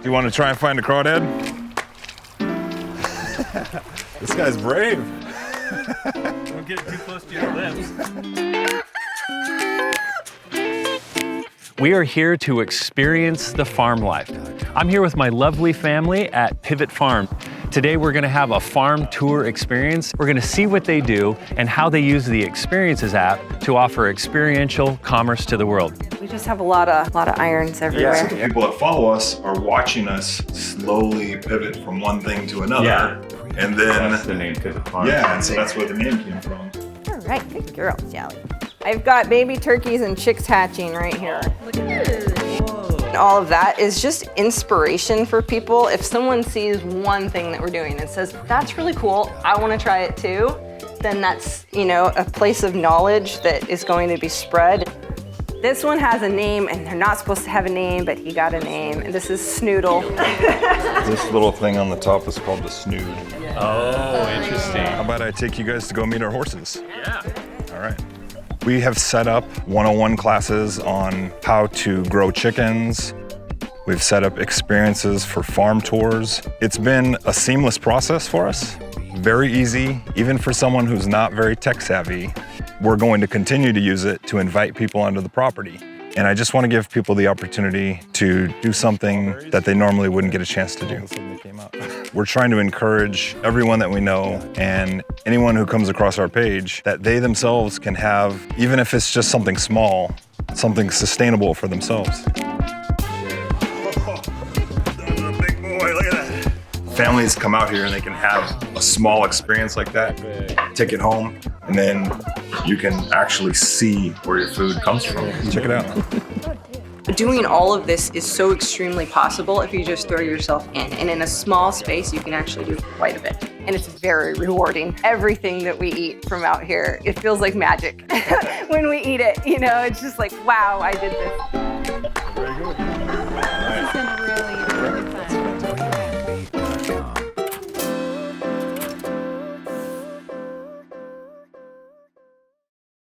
Do you want to try and find a crawdad? This guy's brave. Don't get too close to your lips. We are here to experience the farm life. I'm here with my lovely family at Pivot Farm. Today we're gonna have a farm tour experience. We're gonna see what they do and how they use the Experiences app to offer experiential commerce to the world. We just have a lot of irons everywhere. Yeah, so the people that follow us are watching us slowly pivot from one thing to another. Yeah. And then, That's the name Pivot Farm. yeah, and so that's where the name came from. All right, good girl, Sally. I've got baby turkeys and chicks hatching right here. Look at this. All of that is just inspiration for people. If someone sees one thing that we're doing and says, that's really cool, I want to try it too, then that's, you know, a place of knowledge that is going to be spread. This one has a name, and they're not supposed to have a name, but he got a name, and this is Snoodle. This little thing on the top is called the snood. Oh, interesting. How about I take you guys to go meet our horses? Yeah. All right. We have set up 101 classes on how to grow chickens. We've set up experiences for farm tours. It's been a seamless process for us, very easy, even for someone who's not very tech savvy. We're going to continue to use it to invite people onto the property. And I just want to give people the opportunity to do something that they normally wouldn't get a chance to do. We're trying to encourage everyone that we know and anyone who comes across our page that they themselves can have, even if it's just something small, something sustainable for themselves. Big boy, look at that. Families come out here and they can have a small experience like that, take it home, and then you can actually see where your food comes from. Check it out. Doing all of this is so extremely possible if you just throw yourself in. And in a small space, you can actually do quite a bit. And it's very rewarding. Everything that we eat from out here, it feels like magic when we eat it. You know, it's just like, wow, I did this. Very good.